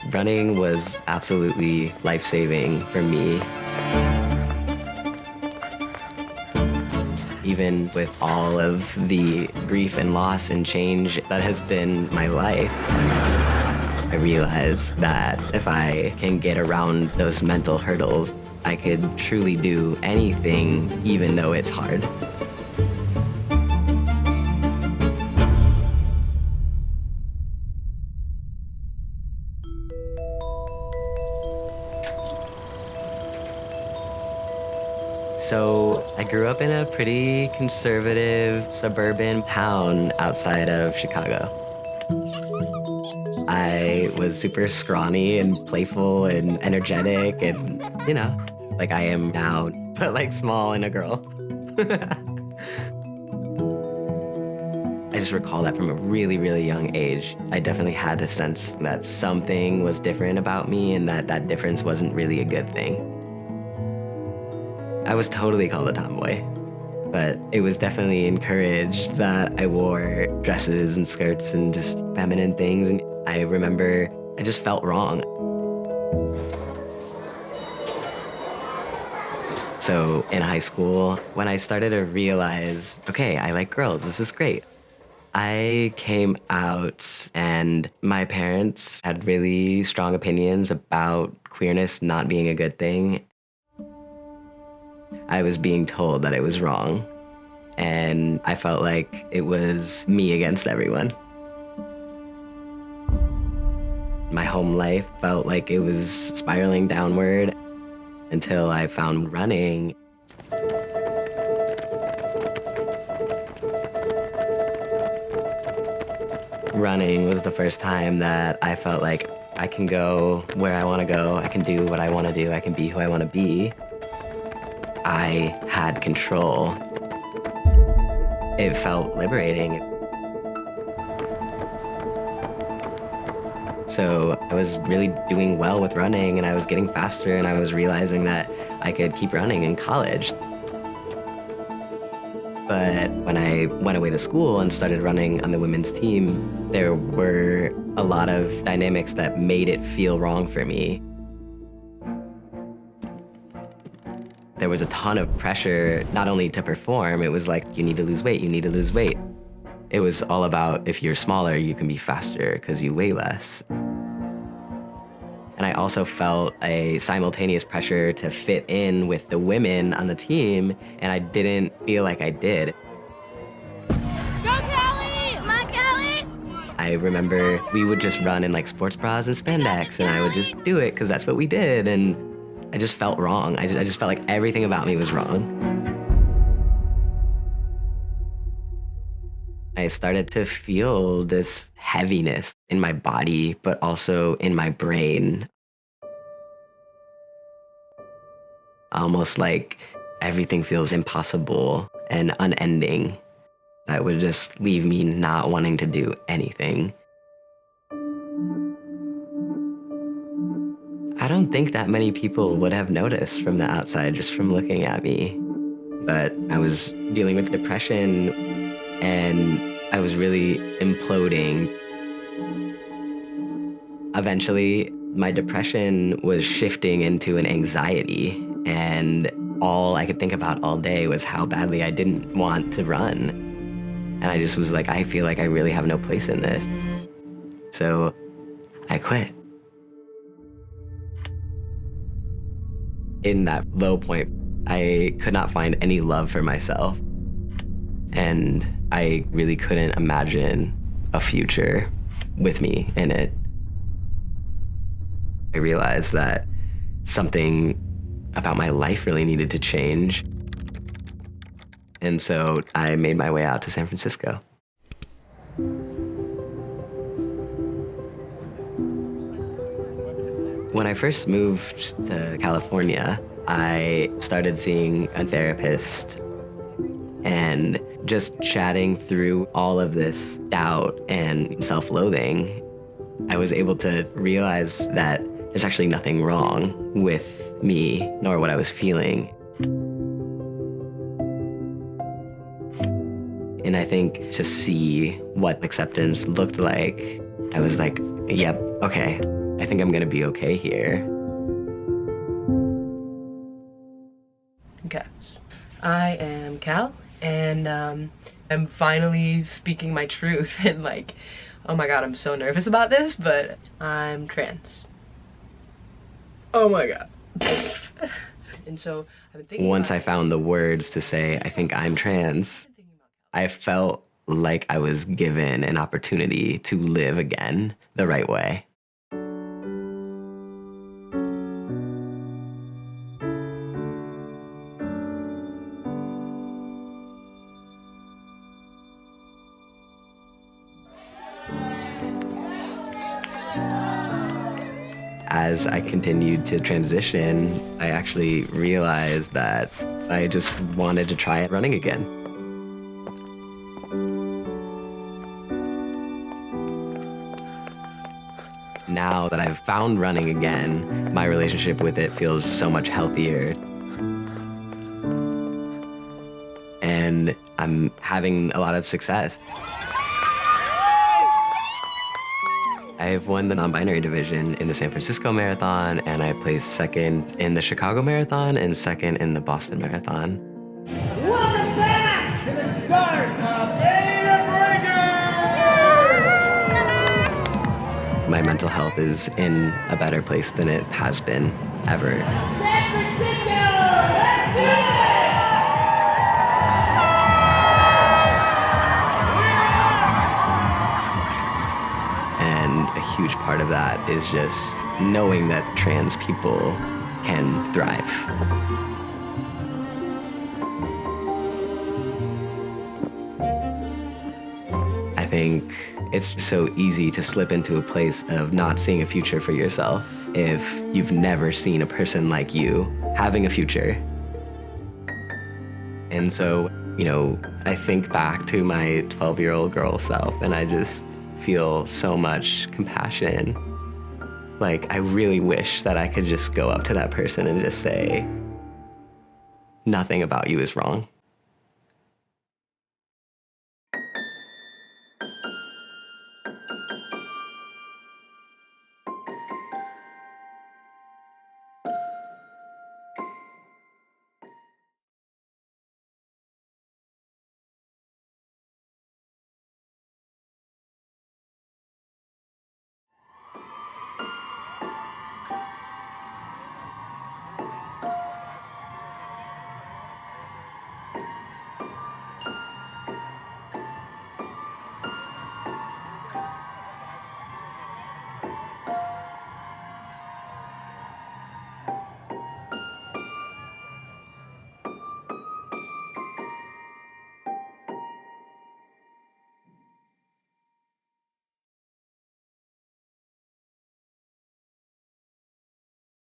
Running was absolutely life-saving for me. Even with all of the grief and loss and change that has been my life, I realized that if I can get around those mental hurdles, I could truly do anything, even though it's hard. So I grew up in a pretty conservative suburban town outside of Chicago. I was super scrawny and playful and energetic and, like I am now, but like small and a girl. I just recall that from a really, really young age. I definitely had a sense that something was different about me and that difference wasn't really a good thing. I was totally called a tomboy, but it was definitely encouraged that I wore dresses and skirts and just feminine things. And I remember I just felt wrong. So in high school, when I started to realize, okay, I like girls, this is great. I came out and my parents had really strong opinions about queerness not being a good thing. I was being told that it was wrong, and I felt like it was me against everyone. My home life felt like it was spiraling downward until I found running. Running was the first time that I felt like I can go where I want to go, I can do what I want to do, I can be who I want to be. I had control. It felt liberating. So I was really doing well with running, and I was getting faster, and I was realizing that I could keep running in college. But when I went away to school and started running on the women's team, there were a lot of dynamics that made it feel wrong for me. There was a ton of pressure, not only to perform, it was like, you need to lose weight, you need to lose weight. It was all about, if you're smaller, you can be faster because you weigh less. And I also felt a simultaneous pressure to fit in with the women on the team, and I didn't feel like I did. Go, Callie! Come on, Callie! I remember we would just run in like sports bras and spandex, and I would just do it because that's what we did. And I just felt wrong. I just felt like everything about me was wrong. I started to feel this heaviness in my body, but also in my brain. Almost like everything feels impossible and unending. That would just leave me not wanting to do anything. I don't think that many people would have noticed from the outside just from looking at me. But I was dealing with depression and I was really imploding. Eventually, my depression was shifting into an anxiety, and all I could think about all day was how badly I didn't want to run. And I just was like, I feel like I really have no place in this. So I quit. In that low point, I could not find any love for myself. And I really couldn't imagine a future with me in it. I realized that something about my life really needed to change. And so I made my way out to San Francisco. When I first moved to California, I started seeing a therapist and just chatting through all of this doubt and self-loathing, I was able to realize that there's actually nothing wrong with me nor what I was feeling. And I think to see what acceptance looked like, I was like, yep, okay, I think I'm gonna be okay here. Okay. I am Cal, and I'm finally speaking my truth, and like, oh my god, I'm so nervous about this, but I'm trans. Oh my god. And so I've been thinking Once I found the words to say, I think I'm trans, I felt like I was given an opportunity to live again the right way. As I continued to transition, I actually realized that I just wanted to try running again. Now that I've found running again, my relationship with it feels so much healthier. And I'm having a lot of success. I've won the non-binary division in the San Francisco Marathon, and I placed second in the Chicago Marathon and second in the Boston Marathon. Welcome back to the start of Breakers! My mental health is in a better place than it has been ever. San Francisco, let's do this! And a huge part of that is just knowing that trans people can thrive. I think it's so easy to slip into a place of not seeing a future for yourself if you've never seen a person like you having a future. And so, I think back to my 12-year-old girl self, and I just feel so much compassion. Like, I really wish that I could just go up to that person and just say, nothing about you is wrong.